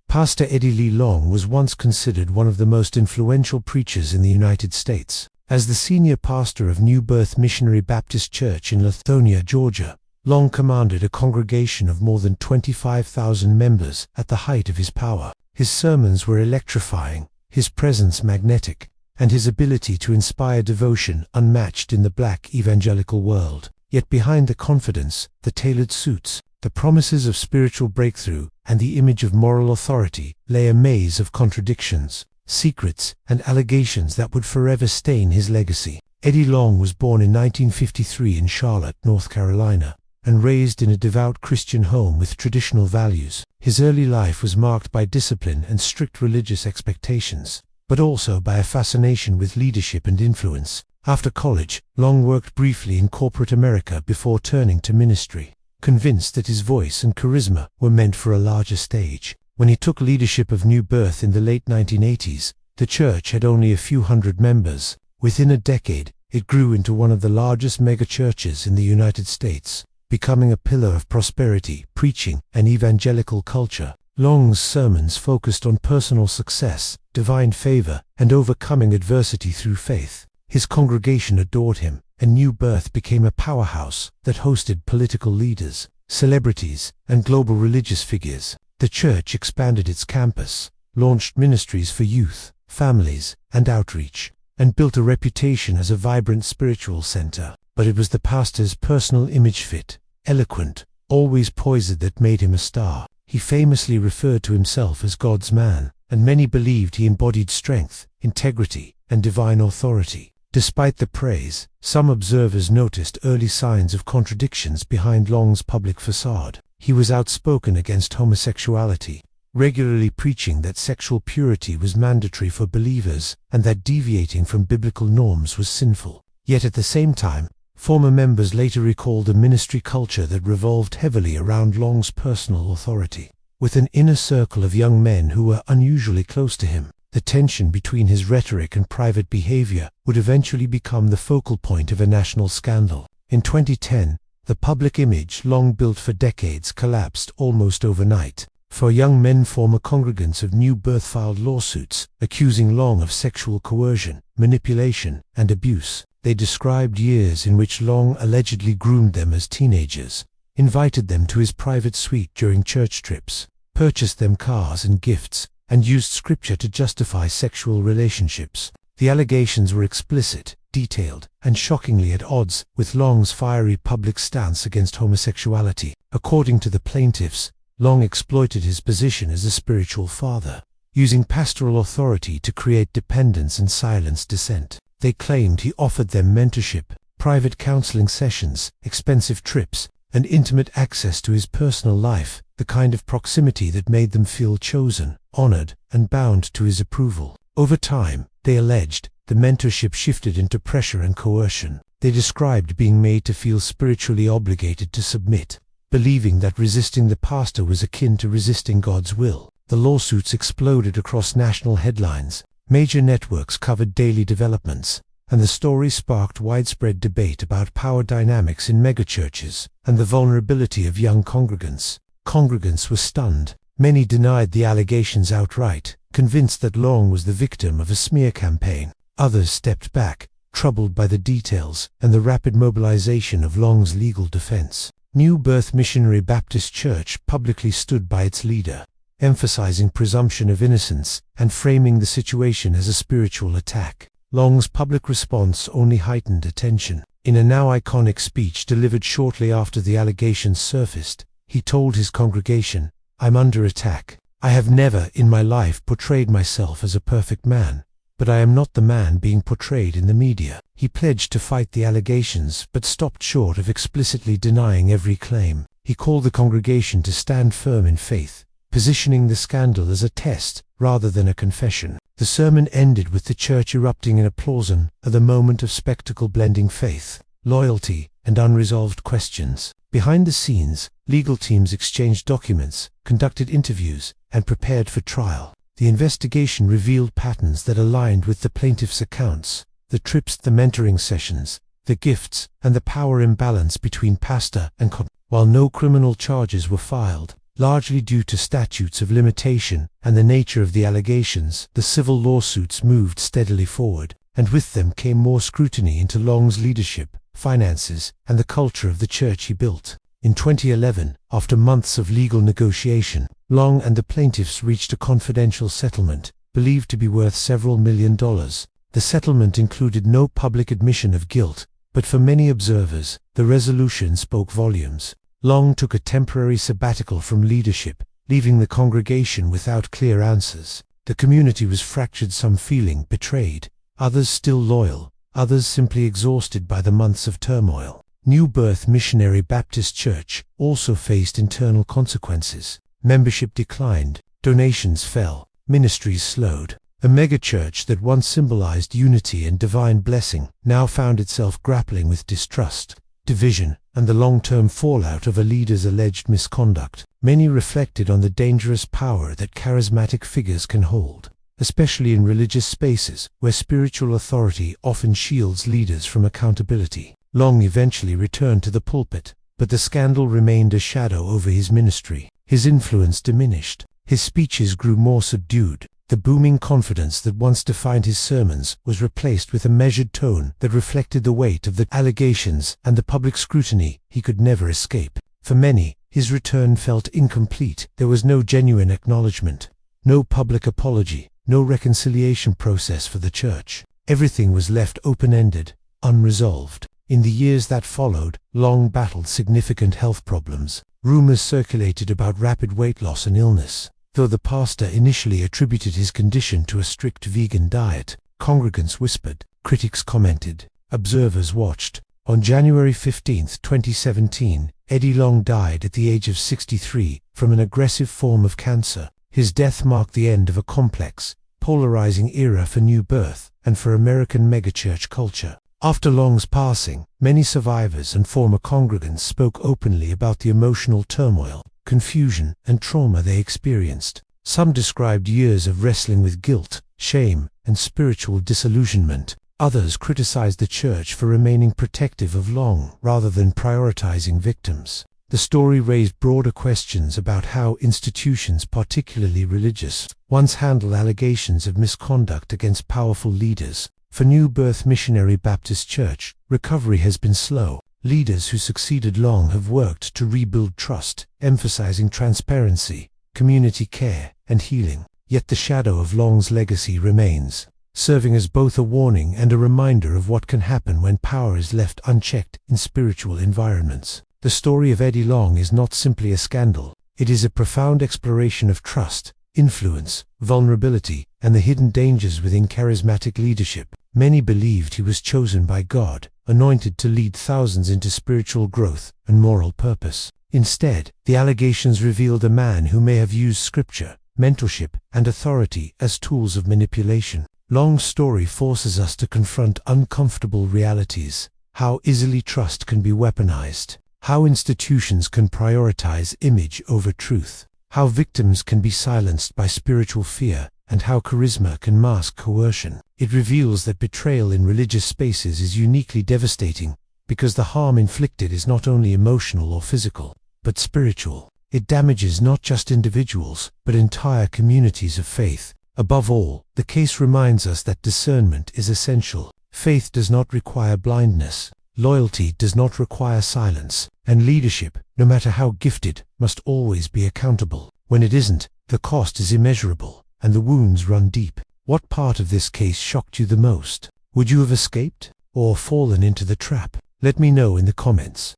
Pastor Eddie Lee Long was once considered one of the most influential preachers in the United States. As the senior pastor of New Birth Missionary Baptist Church in Lithonia, Georgia, Long commanded a congregation of more than 25,000 members at the height of his power. His sermons were electrifying, his presence magnetic, and his ability to inspire devotion unmatched in the black evangelical world. Yet behind the confidence, the tailored suits, the promises of spiritual breakthrough, and the image of moral authority lay a maze of contradictions, secrets, and allegations that would forever stain his legacy. Eddie Long was born in 1953 in Charlotte, North Carolina, and raised in a devout Christian home with traditional values. His early life was marked by discipline and strict religious expectations, but also by a fascination with leadership and influence. After college, Long worked briefly in corporate America before turning to ministry, convinced that his voice and charisma were meant for a larger stage. When he took leadership of New Birth in the late 1980s, the church had only a few hundred members. Within a decade, it grew into one of the largest megachurches in the United States, becoming a pillar of prosperity, preaching, and evangelical culture. Long's sermons focused on personal success, divine favor, and overcoming adversity through faith. His congregation adored him, and New Birth became a powerhouse that hosted political leaders, celebrities, and global religious figures. The church expanded its campus, launched ministries for youth, families, and outreach, and built a reputation as a vibrant spiritual center. But it was the pastor's personal image, fit, eloquent, always poised, that made him a star. He famously referred to himself as God's man, and many believed he embodied strength, integrity, and divine authority. Despite the praise, some observers noticed early signs of contradictions behind Long's public facade. He was outspoken against homosexuality, regularly preaching that sexual purity was mandatory for believers and that deviating from biblical norms was sinful. Yet at the same time, former members later recalled a ministry culture that revolved heavily around Long's personal authority. With an inner circle of young men who were unusually close to him, the tension between his rhetoric and private behavior would eventually become the focal point of a national scandal. In 2010, the public image Long built for decades collapsed almost overnight. For young men, former congregants of New Birth filed lawsuits, accusing Long of sexual coercion, manipulation, and abuse. They described years in which Long allegedly groomed them as teenagers, invited them to his private suite during church trips, purchased them cars and gifts, and used scripture to justify sexual relationships. The allegations were explicit, detailed, and shockingly at odds with Long's fiery public stance against homosexuality. According to the plaintiffs, Long exploited his position as a spiritual father, using pastoral authority to create dependence and silence dissent. They claimed he offered them mentorship, private counseling sessions, expensive trips, and intimate access to his personal life, the kind of proximity that made them feel chosen, honored, and bound to his approval. Over time, they alleged, the mentorship shifted into pressure and coercion. They described being made to feel spiritually obligated to submit, believing that resisting the pastor was akin to resisting God's will. The lawsuits exploded across national headlines. Major networks covered daily developments, and the story sparked widespread debate about power dynamics in megachurches and the vulnerability of young congregants. Congregants were stunned. Many denied the allegations outright, convinced that Long was the victim of a smear campaign. Others stepped back, troubled by the details and the rapid mobilization of Long's legal defense. New Birth Missionary Baptist Church publicly stood by its leader, emphasizing presumption of innocence and framing the situation as a spiritual attack. Long's public response only heightened attention. In a now iconic speech delivered shortly after the allegations surfaced, he told his congregation, "I'm under attack. I have never in my life portrayed myself as a perfect man, but I am not the man being portrayed in the media." He pledged to fight the allegations, but stopped short of explicitly denying every claim. He called the congregation to stand firm in faith, positioning the scandal as a test rather than a confession. The sermon ended with the church erupting in applause at the moment of spectacle blending faith, loyalty, and unresolved questions. Behind the scenes, legal teams exchanged documents, conducted interviews, and prepared for trial. The investigation revealed patterns that aligned with the plaintiff's accounts: the trips, the mentoring sessions, the gifts, and the power imbalance between pastor and While no criminal charges were filed, Largely due to statutes of limitation and the nature of the allegations, the civil lawsuits moved steadily forward, and with them came more scrutiny into Long's leadership, finances, and the culture of the church he built. In 2011, after months of legal negotiation, Long and the plaintiffs reached a confidential settlement, believed to be worth several $1 million. The settlement included no public admission of guilt, but for many observers, the resolution spoke volumes. Long took a temporary sabbatical from leadership, leaving the congregation without clear answers. The community was fractured, some feeling betrayed, others still loyal, others simply exhausted by the months of turmoil. New Birth Missionary Baptist Church also faced internal consequences. Membership declined, donations fell, ministries slowed. A megachurch that once symbolized unity and divine blessing now found itself grappling with distrust, division, and the long-term fallout of a leader's alleged misconduct. Many reflected on the dangerous power that charismatic figures can hold, especially in religious spaces where spiritual authority often shields leaders from accountability. Long eventually returned to the pulpit, but the scandal remained a shadow over his ministry. His influence diminished. His speeches grew more subdued. The booming confidence that once defined his sermons was replaced with a measured tone that reflected the weight of the allegations and the public scrutiny he could never escape. For many, his return felt incomplete. There was no genuine acknowledgement, no public apology, no reconciliation process for the church. Everything was left open-ended, unresolved. In the years that followed, Long battled significant health problems. Rumors circulated about rapid weight loss and illness. Though the pastor initially attributed his condition to a strict vegan diet, congregants whispered, critics commented, observers watched. On January 15, 2017, Eddie Long died at the age of 63 from an aggressive form of cancer. His death marked the end of a complex, polarizing era for New Birth and for American megachurch culture. After Long's passing, many survivors and former congregants spoke openly about the emotional turmoil, confusion, and trauma they experienced. Some described years of wrestling with guilt, shame, and spiritual disillusionment. Others criticized the church for remaining protective of Long rather than prioritizing victims. The story raised broader questions about how institutions, particularly religious ones, handle allegations of misconduct against powerful leaders. For New Birth Missionary Baptist Church, recovery has been slow. Leaders who succeeded Long have worked to rebuild trust, emphasizing transparency, community care, and healing. Yet the shadow of Long's legacy remains, serving as both a warning and a reminder of what can happen when power is left unchecked in spiritual environments. The story of Eddie Long is not simply a scandal. It is a profound exploration of trust, influence, vulnerability, and the hidden dangers within charismatic leadership. Many believed he was chosen by God, anointed to lead thousands into spiritual growth and moral purpose. Instead, the allegations revealed a man who may have used scripture, mentorship, and authority as tools of manipulation. Long's story forces us to confront uncomfortable realities: how easily trust can be weaponized, how institutions can prioritize image over truth, how victims can be silenced by spiritual fear, and how charisma can mask coercion. It reveals that betrayal in religious spaces is uniquely devastating, because the harm inflicted is not only emotional or physical, but spiritual. It damages not just individuals, but entire communities of faith. Above all, the case reminds us that discernment is essential. Faith does not require blindness, loyalty does not require silence, and leadership, no matter how gifted, must always be accountable. When it isn't, the cost is immeasurable, and the wounds run deep. What part of this case shocked you the most? Would you have escaped, or fallen into the trap? Let me know in the comments.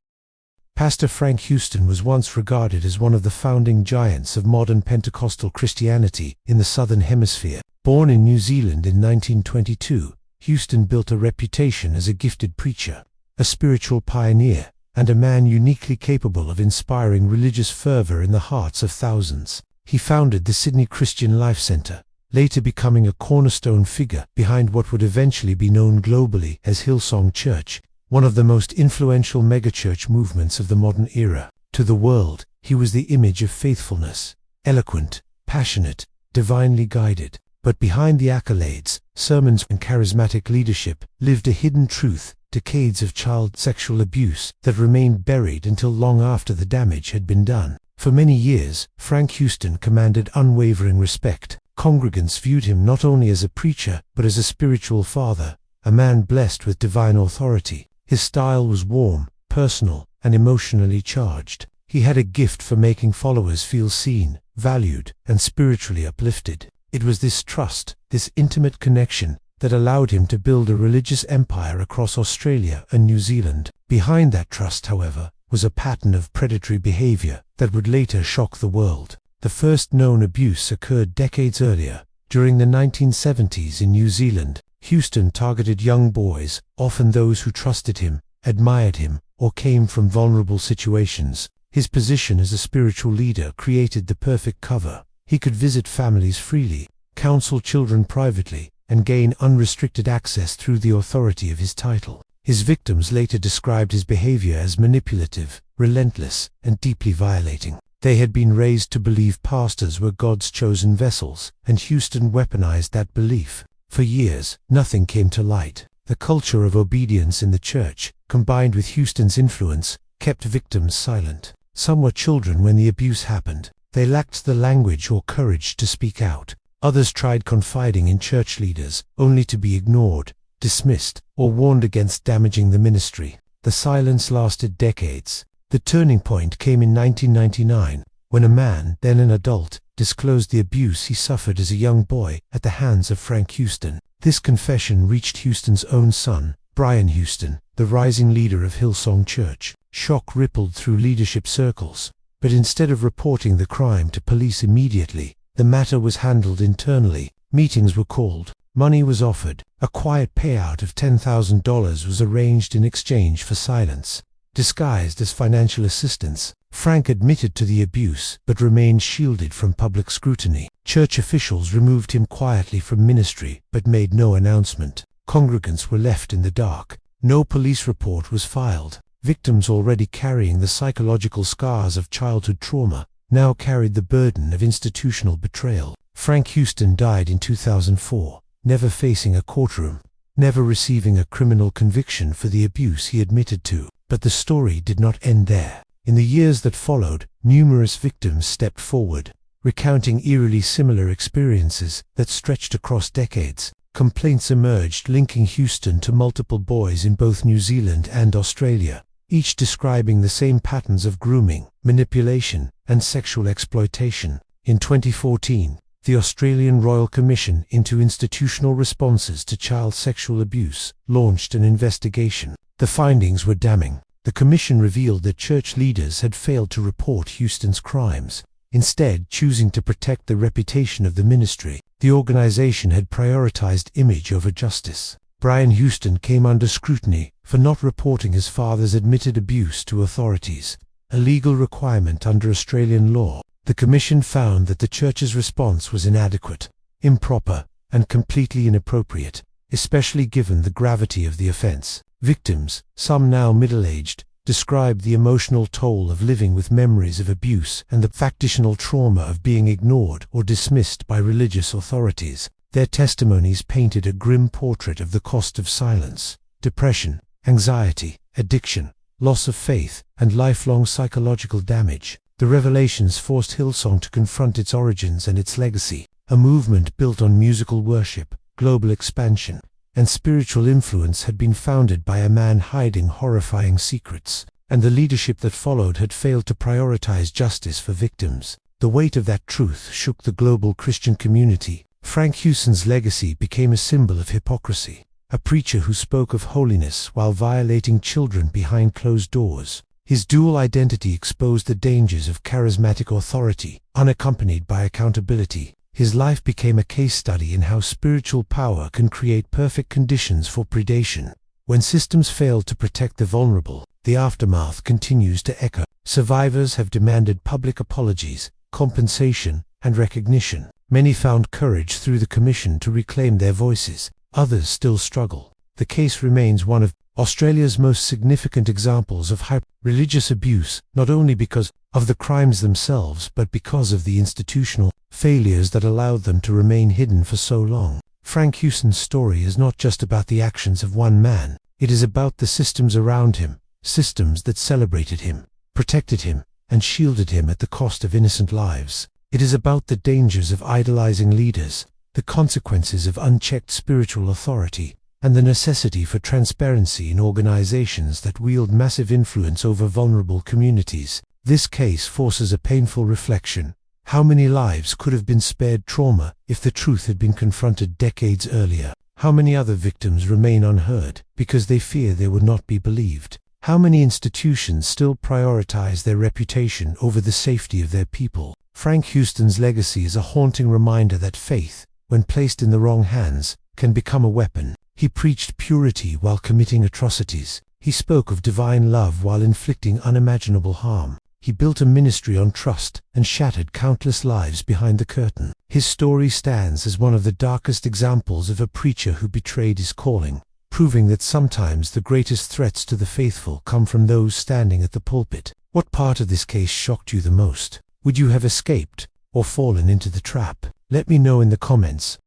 Pastor Frank Houston was once regarded as one of the founding giants of modern Pentecostal Christianity in the Southern Hemisphere. Born in New Zealand in 1922, Houston built a reputation as a gifted preacher, a spiritual pioneer, and a man uniquely capable of inspiring religious fervor in the hearts of thousands. He founded the Sydney Christian Life Centre, later becoming a cornerstone figure behind what would eventually be known globally as Hillsong Church, one of the most influential megachurch movements of the modern era. To the world, he was the image of faithfulness, eloquent, passionate, divinely guided. But behind the accolades, sermons, and charismatic leadership lived a hidden truth: decades of child sexual abuse that remained buried until long after the damage had been done. For many years, Frank Houston commanded unwavering respect. Congregants viewed him not only as a preacher, but as a spiritual father, a man blessed with divine authority. His style was warm, personal, and emotionally charged. He had a gift for making followers feel seen, valued, and spiritually uplifted. It was this trust, this intimate connection, that allowed him to build a religious empire across Australia and New Zealand. Behind that trust, however, was a pattern of predatory behavior that would later shock the world. The first known abuse occurred decades earlier. During the 1970s in New Zealand, Houston targeted young boys, often those who trusted him, admired him, or came from vulnerable situations. His position as a spiritual leader created the perfect cover. He could visit families freely, counsel children privately, and gain unrestricted access through the authority of his title. His victims later described his behavior as manipulative, relentless, and deeply violating. They had been raised to believe pastors were God's chosen vessels, and Houston weaponized that belief. For years, nothing came to light. The culture of obedience in the church, combined with Houston's influence, kept victims silent. Some were children when the abuse happened. They lacked the language or courage to speak out. Others tried confiding in church leaders, only to be ignored, dismissed, or warned against damaging the ministry. The silence lasted decades. The turning point came in 1999, when a man, then an adult, disclosed the abuse he suffered as a young boy at the hands of Frank Houston. This confession reached Houston's own son, Brian Houston, the rising leader of Hillsong Church. Shock rippled through leadership circles. But instead of reporting the crime to police immediately, the matter was handled internally. Meetings were called, money was offered, a quiet payout of $10,000 was arranged in exchange for silence. Disguised as financial assistance, Frank admitted to the abuse but remained shielded from public scrutiny. Church officials removed him quietly from ministry but made no announcement. Congregants were left in the dark. No police report was filed. Victims already carrying the psychological scars of childhood trauma now carried the burden of institutional betrayal. Frank Houston died in 2004, never facing a courtroom, never receiving a criminal conviction for the abuse he admitted to. But the story did not end there. In the years that followed, numerous victims stepped forward, recounting eerily similar experiences that stretched across decades. Complaints emerged linking Houston to multiple boys in both New Zealand and Australia, each describing the same patterns of grooming, manipulation, and sexual exploitation. In 2014, the Australian Royal Commission into Institutional Responses to Child Sexual Abuse launched an investigation. The findings were damning. The commission revealed that church leaders had failed to report Houston's crimes, instead choosing to protect the reputation of the ministry. The organization had prioritized image over justice. Brian Houston came under scrutiny for not reporting his father's admitted abuse to authorities, a legal requirement under Australian law. The commission found that the church's response was inadequate, improper, and completely inappropriate, especially given the gravity of the offense. Victims, some now middle-aged, described the emotional toll of living with memories of abuse and the factional trauma of being ignored or dismissed by religious authorities. Their testimonies painted a grim portrait of the cost of silence, depression, anxiety, addiction, loss of faith, and lifelong psychological damage. The revelations forced Hillsong to confront its origins and its legacy, a movement built on musical worship, global expansion, and spiritual influence had been founded by a man hiding horrifying secrets, and the leadership that followed had failed to prioritize justice for victims. The weight of that truth shook the global Christian community. Frank Houston's legacy became a symbol of hypocrisy, a preacher who spoke of holiness while violating children behind closed doors. His dual identity exposed the dangers of charismatic authority, unaccompanied by accountability. His life became a case study in how spiritual power can create perfect conditions for predation. When systems fail to protect the vulnerable, the aftermath continues to echo. Survivors have demanded public apologies, compensation, and recognition. Many found courage through the commission to reclaim their voices. Others still struggle. The case remains one of Australia's most significant examples of religious abuse, not only because of the crimes themselves but because of the institutional failures that allowed them to remain hidden for so long. Frank Houston's story is not just about the actions of one man, it is about the systems around him, systems that celebrated him, protected him, and shielded him at the cost of innocent lives. It is about the dangers of idolizing leaders, the consequences of unchecked spiritual authority, and the necessity for transparency in organizations that wield massive influence over vulnerable communities. This case forces a painful reflection. How many lives could have been spared trauma if the truth had been confronted decades earlier? How many other victims remain unheard because they fear they will not be believed? How many institutions still prioritize their reputation over the safety of their people? Frank Houston's legacy is a haunting reminder that faith, when placed in the wrong hands, can become a weapon. He preached purity while committing atrocities. He spoke of divine love while inflicting unimaginable harm. He built a ministry on trust and shattered countless lives behind the curtain. His story stands as one of the darkest examples of a preacher who betrayed his calling, proving that sometimes the greatest threats to the faithful come from those standing at the pulpit. What part of this case shocked you the most? Would you have escaped or fallen into the trap? Let me know in the comments.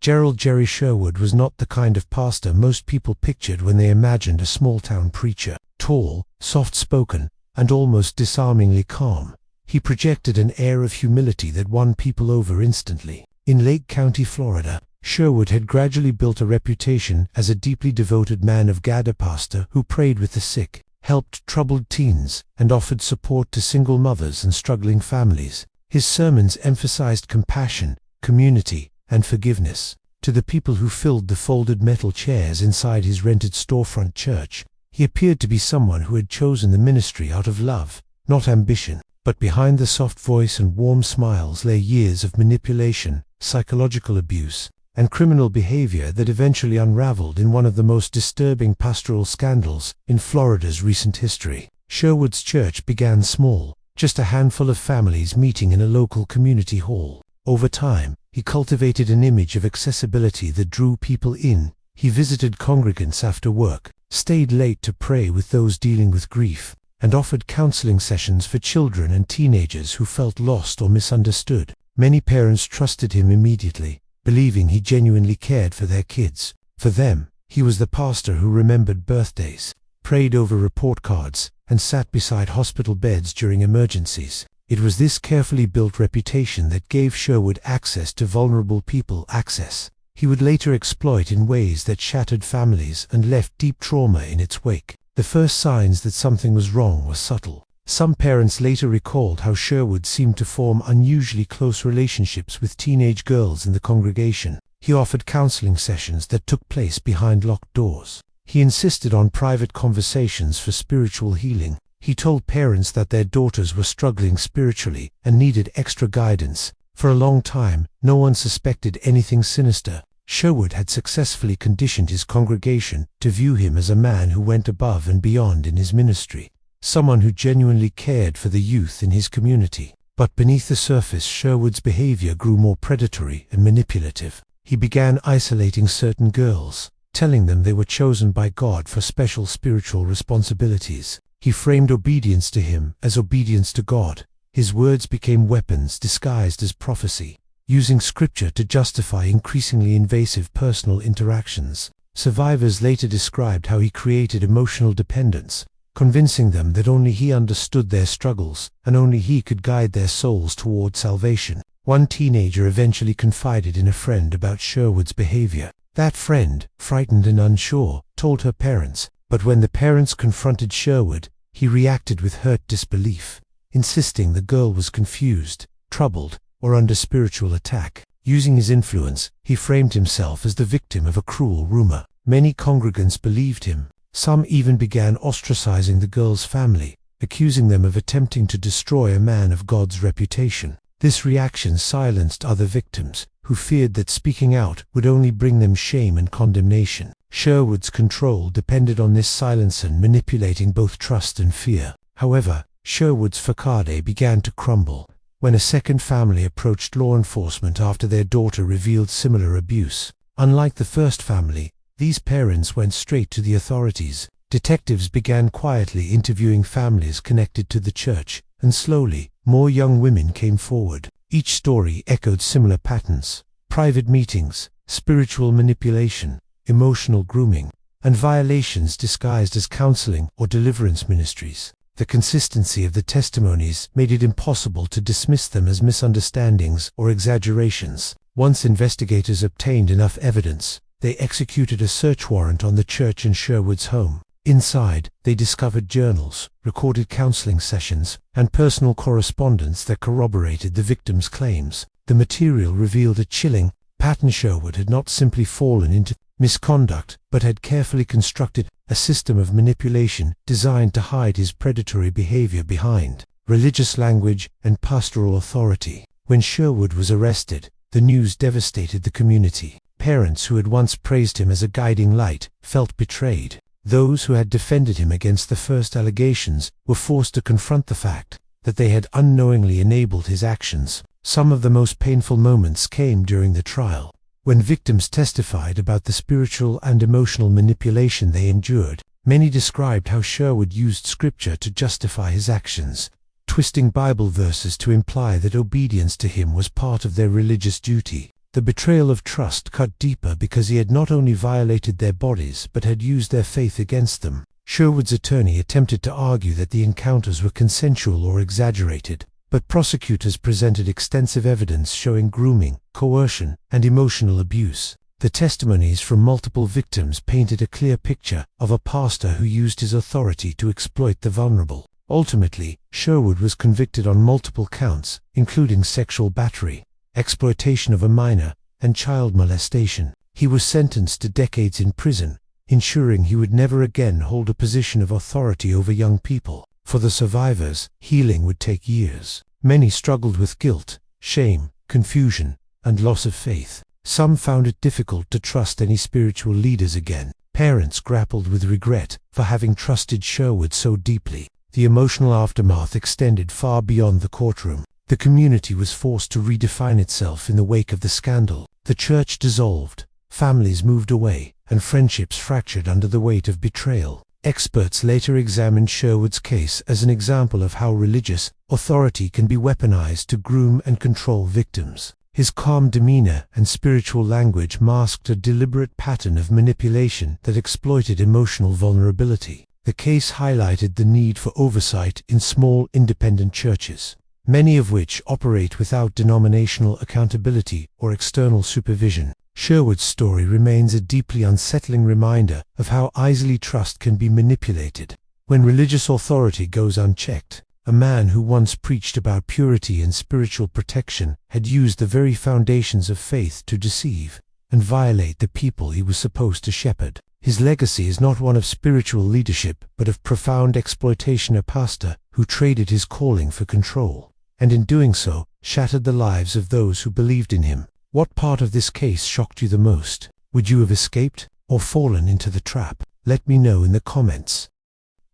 Gerald "Jerry" Sherwood was not the kind of pastor most people pictured when they imagined a small-town preacher. Tall, soft-spoken, and almost disarmingly calm, he projected an air of humility that won people over instantly. In Lake County, Florida, Sherwood had gradually built a reputation as a deeply devoted man of God, a pastor who prayed with the sick, helped troubled teens, and offered support to single mothers and struggling families. His sermons emphasized compassion, community, and forgiveness. To the people who filled the folded metal chairs inside his rented storefront church, he appeared to be someone who had chosen the ministry out of love, not ambition. But behind the soft voice and warm smiles lay years of manipulation, psychological abuse, and criminal behavior that eventually unraveled in one of the most disturbing pastoral scandals in Florida's recent history. Sherwood's church began small, just a handful of families meeting in a local community hall. Over time, he cultivated an image of accessibility that drew people in. He visited congregants after work, stayed late to pray with those dealing with grief, and offered counseling sessions for children and teenagers who felt lost or misunderstood. Many parents trusted him immediately, believing he genuinely cared for their kids. For them, he was the pastor who remembered birthdays, prayed over report cards, and sat beside hospital beds during emergencies. It was this carefully built reputation that gave Sherwood access to vulnerable people, access he would later exploit in ways that shattered families and left deep trauma in its wake. The first signs that something was wrong were subtle. Some parents later recalled how Sherwood seemed to form unusually close relationships with teenage girls in the congregation. He offered counseling sessions that took place behind locked doors. He insisted on private conversations for spiritual healing. He told parents that their daughters were struggling spiritually and needed extra guidance. For a long time, no one suspected anything sinister. Sherwood had successfully conditioned his congregation to view him as a man who went above and beyond in his ministry, someone who genuinely cared for the youth in his community. But beneath the surface, Sherwood's behavior grew more predatory and manipulative. He began isolating certain girls, telling them they were chosen by God for special spiritual responsibilities. He framed obedience to him as obedience to God. His words became weapons disguised as prophecy, using scripture to justify increasingly invasive personal interactions. Survivors later described how he created emotional dependence, convincing them that only he understood their struggles and only he could guide their souls toward salvation. One teenager eventually confided in a friend about Sherwood's behavior. That friend, frightened and unsure, told her parents, but when the parents confronted Sherwood, he reacted with hurt disbelief, insisting the girl was confused, troubled, or under spiritual attack. Using his influence, he framed himself as the victim of a cruel rumor. Many congregants believed him. Some even began ostracizing the girl's family, accusing them of attempting to destroy a man of God's reputation. This reaction silenced other victims, who feared that speaking out would only bring them shame and condemnation. Sherwood's control depended on this silence and manipulating both trust and fear. However, Sherwood's facade began to crumble when a second family approached law enforcement after their daughter revealed similar abuse. Unlike the first family, these parents went straight to the authorities. Detectives began quietly interviewing families connected to the church, and slowly, more young women came forward. Each story echoed similar patterns: private meetings, spiritual manipulation, emotional grooming, and violations disguised as counseling or deliverance ministries. The consistency of the testimonies made it impossible to dismiss them as misunderstandings or exaggerations. Once investigators obtained enough evidence, they executed a search warrant on the church in Sherwood's home. Inside, they discovered journals, recorded counseling sessions, and personal correspondence that corroborated the victim's claims. The material revealed a chilling pattern. Sherwood had not simply fallen into misconduct, but had carefully constructed a system of manipulation designed to hide his predatory behavior behind religious language and pastoral authority. When Sherwood was arrested, the news devastated the community. Parents who had once praised him as a guiding light felt betrayed. Those who had defended him against the first allegations were forced to confront the fact that they had unknowingly enabled his actions. Some of the most painful moments came during the trial. When victims testified about the spiritual and emotional manipulation they endured, many described how Sherwood used scripture to justify his actions, twisting Bible verses to imply that obedience to him was part of their religious duty. The betrayal of trust cut deeper because he had not only violated their bodies but had used their faith against them. Sherwood's attorney attempted to argue that the encounters were consensual or exaggerated, but prosecutors presented extensive evidence showing grooming, coercion, and emotional abuse. The testimonies from multiple victims painted a clear picture of a pastor who used his authority to exploit the vulnerable. Ultimately, Sherwood was convicted on multiple counts, including sexual battery, exploitation of a minor, and child molestation. He was sentenced to decades in prison, ensuring he would never again hold a position of authority over young people. For the survivors, healing would take years. Many struggled with guilt, shame, confusion, and loss of faith. Some found it difficult to trust any spiritual leaders again. Parents grappled with regret for having trusted Sherwood so deeply. The emotional aftermath extended far beyond the courtroom. The community was forced to redefine itself in the wake of the scandal. The church dissolved, families moved away, and friendships fractured under the weight of betrayal. Experts later examined Sherwood's case as an example of how religious authority can be weaponized to groom and control victims. His calm demeanor and spiritual language masked a deliberate pattern of manipulation that exploited emotional vulnerability. The case highlighted the need for oversight in small independent churches, many of which operate without denominational accountability or external supervision. Sherwood's story remains a deeply unsettling reminder of how easily trust can be manipulated. When religious authority goes unchecked, a man who once preached about purity and spiritual protection had used the very foundations of faith to deceive and violate the people he was supposed to shepherd. His legacy is not one of spiritual leadership, but of profound exploitation. A pastor who traded his calling for control, and in doing so, shattered the lives of those who believed in him. What part of this case shocked you the most? Would you have escaped or fallen into the trap? Let me know in the comments.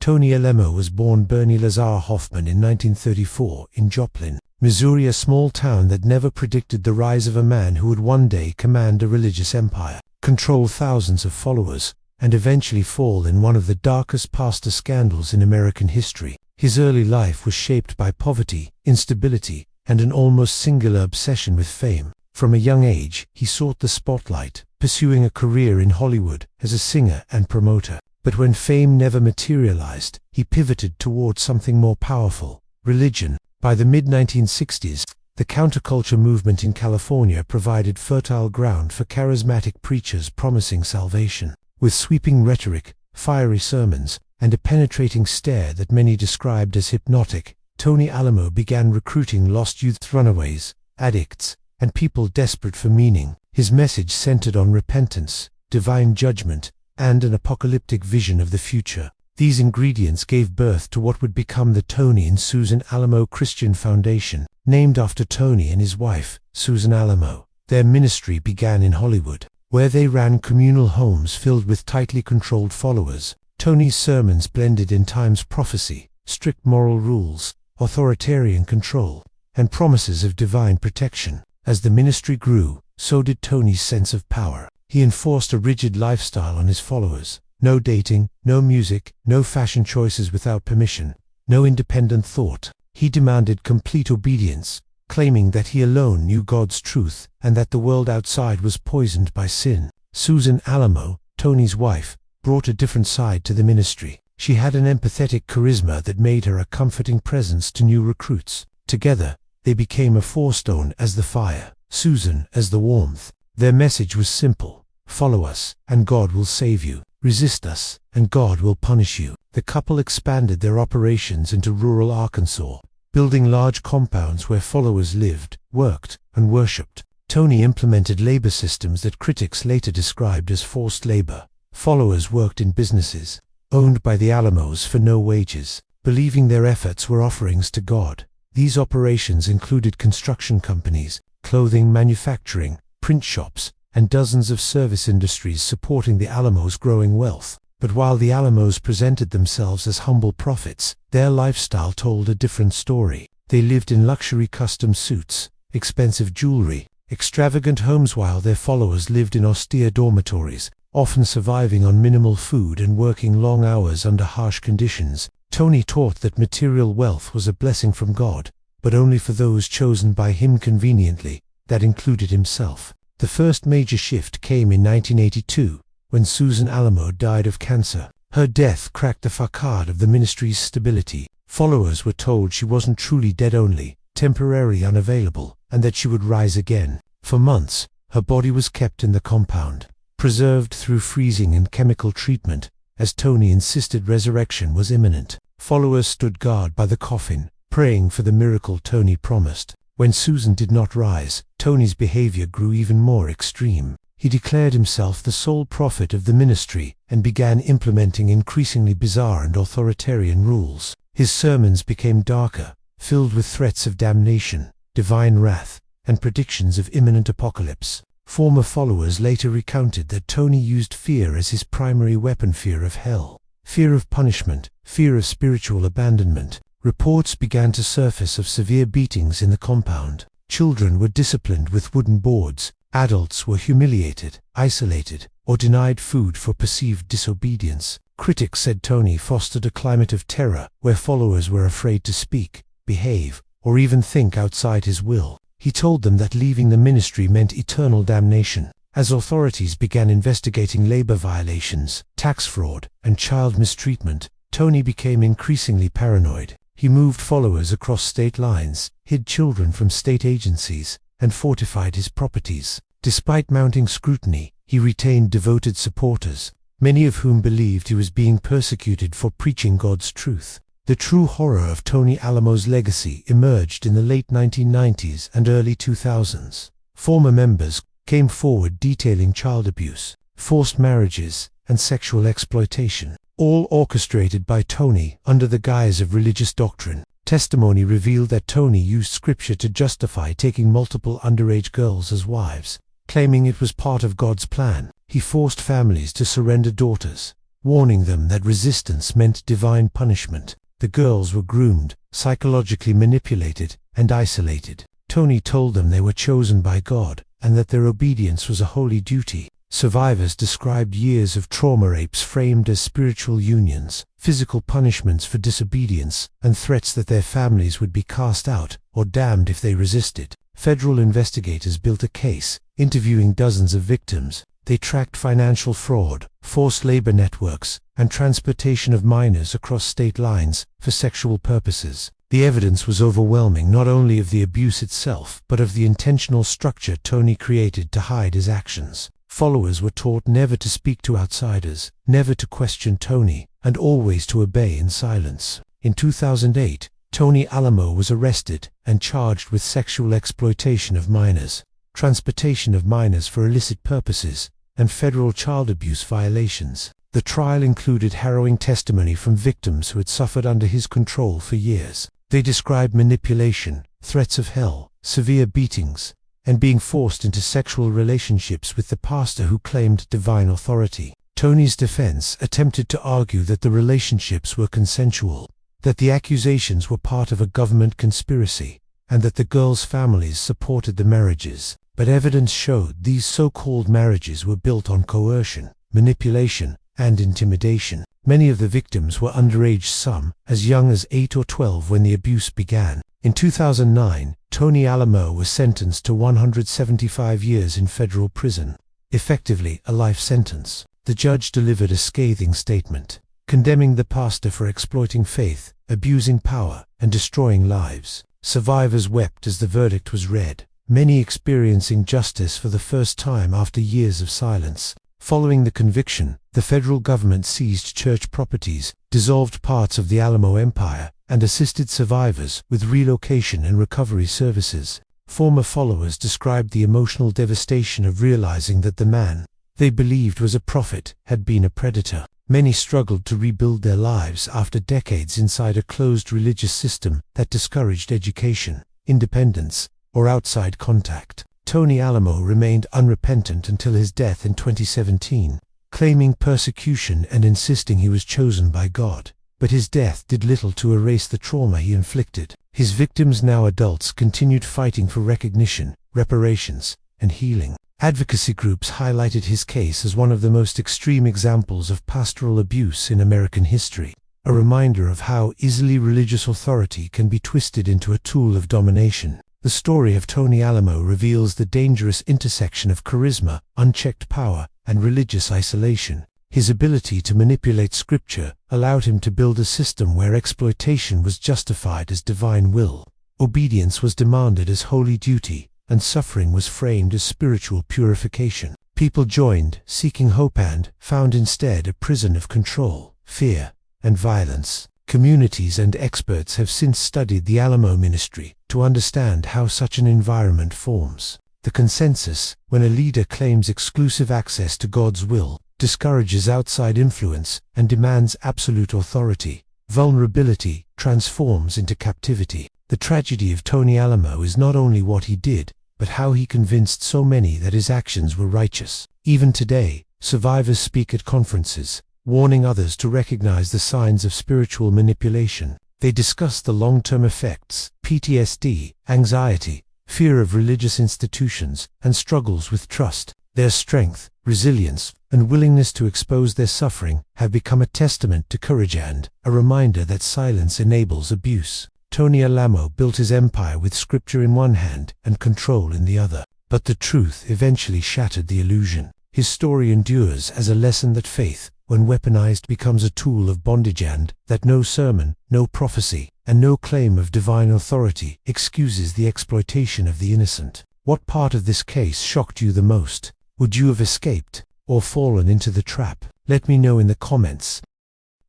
Tony Alamo was born Bernie Lazar Hoffman in 1934 in Joplin, Missouri, a small town that never predicted the rise of a man who would one day command a religious empire, control thousands of followers, and eventually fall in one of the darkest pastor scandals in American history. His early life was shaped by poverty, instability, and an almost singular obsession with fame. From a young age, he sought the spotlight, pursuing a career in Hollywood as a singer and promoter. But when fame never materialized, he pivoted toward something more powerful: religion. By the mid-1960s, the counterculture movement in California provided fertile ground for charismatic preachers promising salvation. With sweeping rhetoric, fiery sermons, and a penetrating stare that many described as hypnotic, Tony Alamo began recruiting lost youth, runaways, addicts, and people desperate for meaning. His message centered on repentance, divine judgment, and an apocalyptic vision of the future. These ingredients gave birth to what would become the Tony and Susan Alamo Christian Foundation, named after Tony and his wife, Susan Alamo. Their ministry began in Hollywood, where they ran communal homes filled with tightly controlled followers. Tony's sermons blended end times prophecy, strict moral rules, authoritarian control, and promises of divine protection. As the ministry grew, so did Tony's sense of power. He enforced a rigid lifestyle on his followers: no dating, no music, no fashion choices without permission, no independent thought. He demanded complete obedience, claiming that he alone knew God's truth and that the world outside was poisoned by sin. Susan Alamo, Tony's wife, brought a different side to the ministry. She had an empathetic charisma that made her a comforting presence to new recruits. Together, they became a four-stone as the fire, Susan as the warmth. Their message was simple: follow us, and God will save you. Resist us, and God will punish you. The couple expanded their operations into rural Arkansas, building large compounds where followers lived, worked, and worshipped. Tony implemented labor systems that critics later described as forced labor. Followers worked in businesses owned by the Alamos for no wages, believing their efforts were offerings to God. These operations included construction companies, clothing manufacturing, print shops, and dozens of service industries supporting the Alamos' growing wealth. But while the Alamos presented themselves as humble prophets, their lifestyle told a different story. They lived in luxury custom suits, expensive jewelry, extravagant homes, while their followers lived in austere dormitories, often surviving on minimal food and working long hours under harsh conditions. Tony taught that material wealth was a blessing from God, but only for those chosen by him conveniently. That included himself. The first major shift came in 1982, when Susan Alamo died of cancer. Her death cracked the facade of the ministry's stability. Followers were told she wasn't truly dead, only temporarily unavailable, and that she would rise again. For months, her body was kept in the compound, preserved through freezing and chemical treatment, as Tony insisted resurrection was imminent. Followers stood guard by the coffin, praying for the miracle Tony promised. When Susan did not rise, Tony's behavior grew even more extreme. He declared himself the sole prophet of the ministry and began implementing increasingly bizarre and authoritarian rules. His sermons became darker, filled with threats of damnation, divine wrath, and predictions of imminent apocalypse. Former followers later recounted that Tony used fear as his primary weapon: fear of hell, fear of punishment, fear of spiritual abandonment. Reports began to surface of severe beatings in the compound. Children were disciplined with wooden boards. Adults were humiliated, isolated, or denied food for perceived disobedience. Critics said Tony fostered a climate of terror where followers were afraid to speak, behave, or even think outside his will. He told them that leaving the ministry meant eternal damnation. As authorities began investigating labor violations, tax fraud, and child mistreatment, Tony became increasingly paranoid. He moved followers across state lines, hid children from state agencies, and fortified his properties. Despite mounting scrutiny, he retained devoted supporters, many of whom believed he was being persecuted for preaching God's truth. The true horror of Tony Alamo's legacy emerged in the late 1990s and early 2000s. Former members came forward detailing child abuse, forced marriages, and sexual exploitation, all orchestrated by Tony under the guise of religious doctrine. Testimony revealed that Tony used scripture to justify taking multiple underage girls as wives, claiming it was part of God's plan. He forced families to surrender daughters, warning them that resistance meant divine punishment. The girls were groomed, psychologically manipulated, and isolated. Tony told them they were chosen by God, and that their obedience was a holy duty. Survivors described years of trauma, rapes framed as spiritual unions, physical punishments for disobedience, and threats that their families would be cast out or damned if they resisted. Federal investigators built a case, interviewing dozens of victims. They tracked financial fraud, forced labor networks, and transportation of minors across state lines for sexual purposes. The evidence was overwhelming, not only of the abuse itself, but of the intentional structure Tony created to hide his actions. Followers were taught never to speak to outsiders, never to question Tony, and always to obey in silence. In 2008, Tony Alamo was arrested and charged with sexual exploitation of minors, transportation of minors for illicit purposes, and federal child abuse violations. The trial included harrowing testimony from victims who had suffered under his control for years. They described manipulation, threats of hell, severe beatings, and being forced into sexual relationships with the pastor who claimed divine authority. Tony's defense attempted to argue that the relationships were consensual, that the accusations were part of a government conspiracy, and that the girls' families supported the marriages. But evidence showed these so-called marriages were built on coercion, manipulation, and intimidation. Many of the victims were underage, some as young as 8 or 12 when the abuse began. In 2009, Tony Alamo was sentenced to 175 years in federal prison, effectively a life sentence. The judge delivered a scathing statement. condemning the pastor for exploiting faith, abusing power, and destroying lives. Survivors wept as the verdict was read, many experiencing justice for the first time after years of silence. Following the conviction, the federal government seized church properties, dissolved parts of the Alamo Empire, and assisted survivors with relocation and recovery services. Former followers described the emotional devastation of realizing that the man they believed was a prophet had been a predator. Many struggled to rebuild their lives after decades inside a closed religious system that discouraged education, independence, or outside contact. Tony Alamo remained unrepentant until his death in 2017, claiming persecution and insisting he was chosen by God. But his death did little to erase the trauma he inflicted. His victims, now adults, continued fighting for recognition, reparations, and healing. Advocacy groups highlighted his case as one of the most extreme examples of pastoral abuse in American history, a reminder of how easily religious authority can be twisted into a tool of domination. The story of Tony Alamo reveals the dangerous intersection of charisma, unchecked power, and religious isolation. His ability to manipulate scripture allowed him to build a system where exploitation was justified as divine will, obedience was demanded as holy duty, and suffering was framed as spiritual purification. People joined, seeking hope, and found instead a prison of control, fear, and violence. Communities and experts have since studied the Alamo ministry to understand how such an environment forms. The consensus, when a leader claims exclusive access to God's will, discourages outside influence, and demands absolute authority, vulnerability transforms into captivity. The tragedy of Tony Alamo is not only what he did, but how he convinced so many that his actions were righteous. Even today, survivors speak at conferences, warning others to recognize the signs of spiritual manipulation. They discuss the long-term effects, PTSD, anxiety, fear of religious institutions, and struggles with trust. Their strength, resilience, and willingness to expose their suffering have become a testament to courage and a reminder that silence enables abuse. Tony Alamo built his empire with scripture in one hand and control in the other. But the truth eventually shattered the illusion. His story endures as a lesson that faith, when weaponized, becomes a tool of bondage, and that no sermon, no prophecy, and no claim of divine authority excuses the exploitation of the innocent. What part of this case shocked you the most? Would you have escaped or fallen into the trap? Let me know in the comments.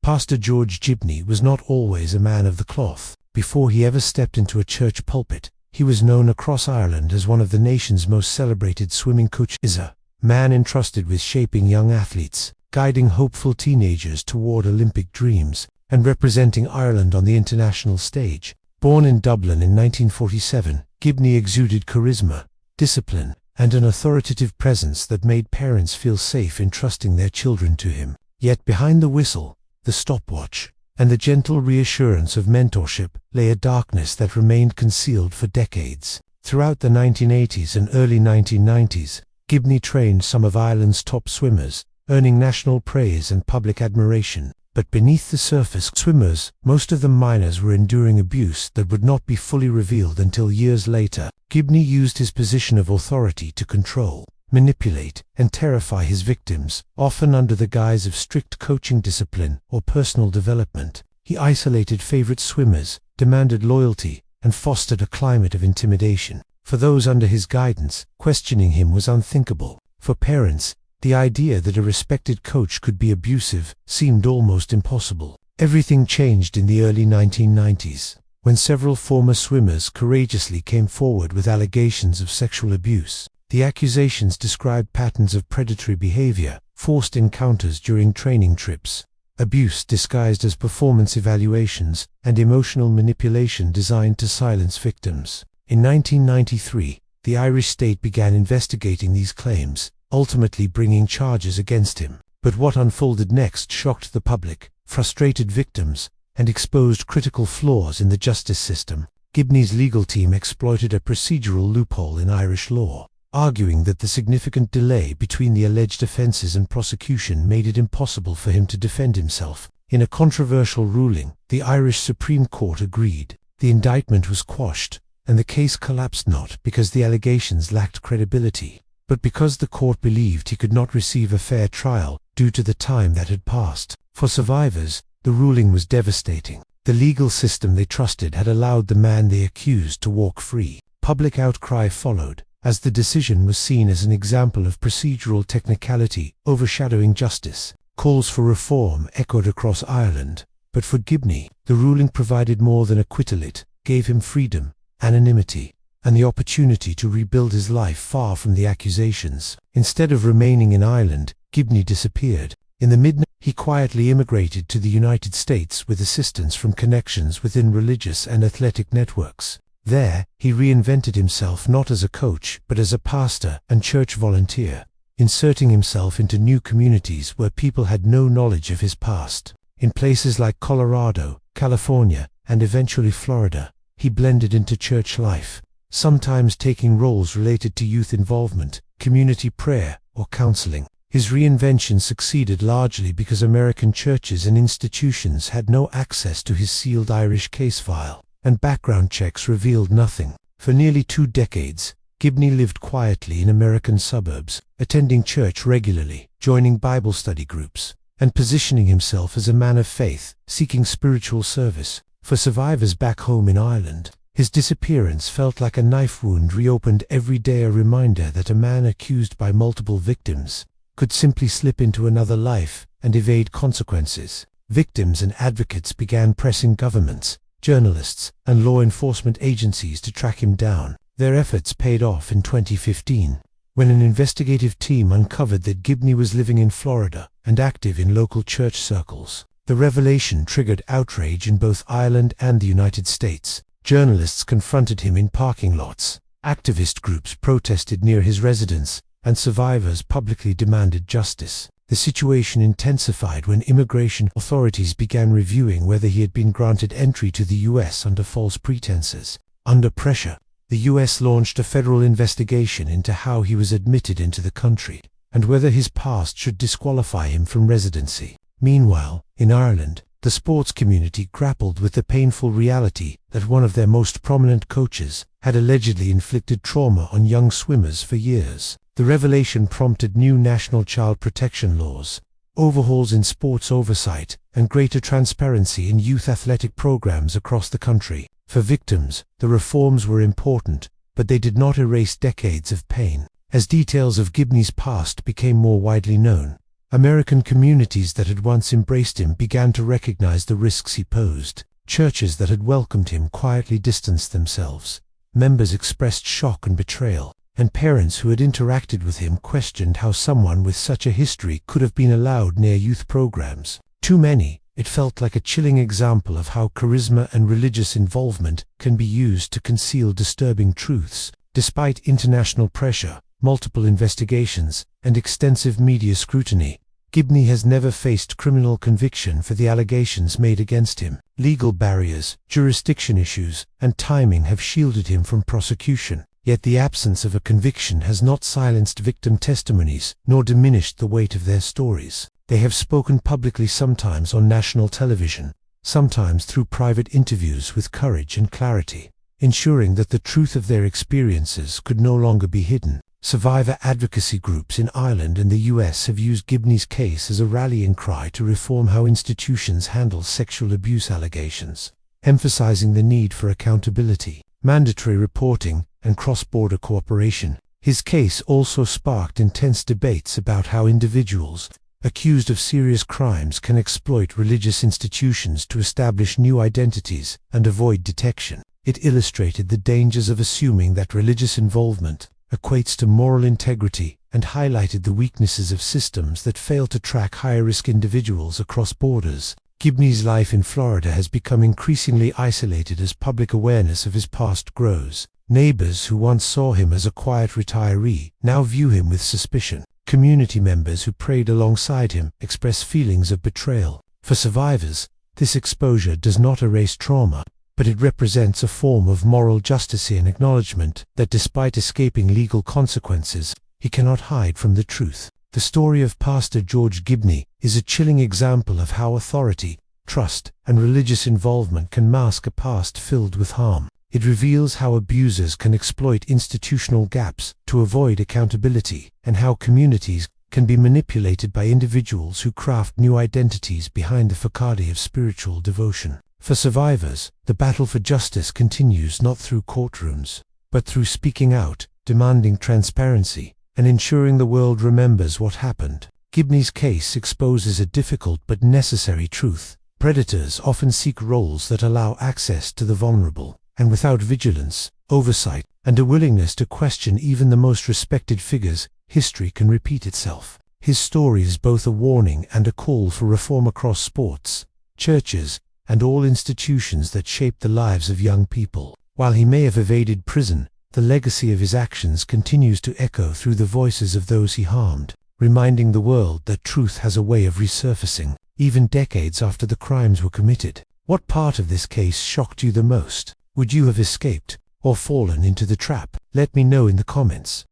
Pastor George Gibney was not always a man of the cloth. Before he ever stepped into a church pulpit, he was known across Ireland as one of the nation's most celebrated swimming coaches, a man entrusted with shaping young athletes, guiding hopeful teenagers toward Olympic dreams, and representing Ireland on the international stage. Born in Dublin in 1947, Gibney exuded charisma, discipline, and an authoritative presence that made parents feel safe entrusting their children to him. Yet behind the whistle, the stopwatch, and the gentle reassurance of mentorship lay a darkness that remained concealed for decades. Throughout the 1980s and early 1990s, Gibney trained some of Ireland's top swimmers, earning national praise and public admiration. But beneath the surface, swimmers, most of them minors, were enduring abuse that would not be fully revealed until years later. Gibney used his position of authority to control, manipulate, and terrify his victims, often under the guise of strict coaching discipline or personal development. He isolated favorite swimmers, demanded loyalty, and fostered a climate of intimidation. For those under his guidance, questioning him was unthinkable. For parents, the idea that a respected coach could be abusive seemed almost impossible. Everything changed in the early 1990s, when several former swimmers courageously came forward with allegations of sexual abuse. The accusations described patterns of predatory behavior, forced encounters during training trips, abuse disguised as performance evaluations, and emotional manipulation designed to silence victims. In 1993, the Irish state began investigating these claims, ultimately bringing charges against him. But what unfolded next shocked the public, frustrated victims, and exposed critical flaws in the justice system. Gibney's legal team exploited a procedural loophole in Irish law, arguing that the significant delay between the alleged offences and prosecution made it impossible for him to defend himself. In a controversial ruling, the Irish Supreme Court agreed. The indictment was quashed, and the case collapsed, not because the allegations lacked credibility, but because the court believed he could not receive a fair trial due to the time that had passed. For survivors, the ruling was devastating. The legal system they trusted had allowed the man they accused to walk free. Public outcry followed, as the decision was seen as an example of procedural technicality overshadowing justice. Calls for reform echoed across Ireland, but for Gibney, the ruling provided more than acquittal. It gave him freedom, anonymity, and the opportunity to rebuild his life far from the accusations. Instead of remaining in Ireland, Gibney disappeared. In the mid-90s, he quietly immigrated to the United States with assistance from connections within religious and athletic networks. There, he reinvented himself not as a coach, but as a pastor and church volunteer, inserting himself into new communities where people had no knowledge of his past. In places like Colorado, California, and eventually Florida, he blended into church life, sometimes taking roles related to youth involvement, community prayer, or counseling. His reinvention succeeded largely because American churches and institutions had no access to his sealed Irish case file, and background checks revealed nothing. For nearly 2 decades, Gibney lived quietly in American suburbs, attending church regularly, joining Bible study groups, and positioning himself as a man of faith, seeking spiritual service. For survivors back home in Ireland, his disappearance felt like a knife wound reopened every day, a reminder that a man accused by multiple victims could simply slip into another life and evade consequences. Victims and advocates began pressing governments, journalists, and law enforcement agencies to track him down. Their efforts paid off in 2015, when an investigative team uncovered that Gibney was living in Florida and active in local church circles. The revelation triggered outrage in both Ireland and the United States. Journalists confronted him in parking lots, activist groups protested near his residence, and survivors publicly demanded justice. The situation intensified when immigration authorities began reviewing whether he had been granted entry to the U.S. under false pretenses. Under pressure, the U.S. launched a federal investigation into how he was admitted into the country, and whether his past should disqualify him from residency. Meanwhile, in Ireland, the sports community grappled with the painful reality that one of their most prominent coaches had allegedly inflicted trauma on young swimmers for years. The revelation prompted new national child protection laws, overhauls in sports oversight, and greater transparency in youth athletic programs across the country. For victims, the reforms were important, but they did not erase decades of pain. As details of Gibney's past became more widely known, American communities that had once embraced him began to recognize the risks he posed. Churches that had welcomed him quietly distanced themselves. Members expressed shock and betrayal, and parents who had interacted with him questioned how someone with such a history could have been allowed near youth programs. To many, it felt like a chilling example of how charisma and religious involvement can be used to conceal disturbing truths. Despite international pressure, multiple investigations, and extensive media scrutiny, Gibney has never faced criminal conviction for the allegations made against him. Legal barriers, jurisdiction issues, and timing have shielded him from prosecution. Yet the absence of a conviction has not silenced victim testimonies, nor diminished the weight of their stories. They have spoken publicly, sometimes on national television, sometimes through private interviews, with courage and clarity, ensuring that the truth of their experiences could no longer be hidden. Survivor advocacy groups in Ireland and the US have used Gibney's case as a rallying cry to reform how institutions handle sexual abuse allegations, emphasizing the need for accountability, mandatory reporting, and cross-border cooperation. His case also sparked intense debates about how individuals accused of serious crimes can exploit religious institutions to establish new identities and avoid detection. It illustrated the dangers of assuming that religious involvement equates to moral integrity, and highlighted the weaknesses of systems that fail to track higher-risk individuals across borders. Gibney's life in Florida has become increasingly isolated as public awareness of his past grows. Neighbors who once saw him as a quiet retiree now view him with suspicion. Community members who prayed alongside him express feelings of betrayal. For survivors, this exposure does not erase trauma, but it represents a form of moral justice and acknowledgement that despite escaping legal consequences, he cannot hide from the truth. The story of Pastor George Gibney is a chilling example of how authority, trust, and religious involvement can mask a past filled with harm. It reveals how abusers can exploit institutional gaps to avoid accountability, and how communities can be manipulated by individuals who craft new identities behind the facade of spiritual devotion. For survivors, the battle for justice continues not through courtrooms, but through speaking out, demanding transparency, and ensuring the world remembers what happened. Gibney's case exposes a difficult but necessary truth. Predators often seek roles that allow access to the vulnerable, and without vigilance, oversight, and a willingness to question even the most respected figures, history can repeat itself. His story is both a warning and a call for reform across sports, churches, and all institutions that shape the lives of young people. While he may have evaded prison, the legacy of his actions continues to echo through the voices of those he harmed, reminding the world that truth has a way of resurfacing, even decades after the crimes were committed. What part of this case shocked you the most? Would you have escaped, or fallen into the trap? Let me know in the comments.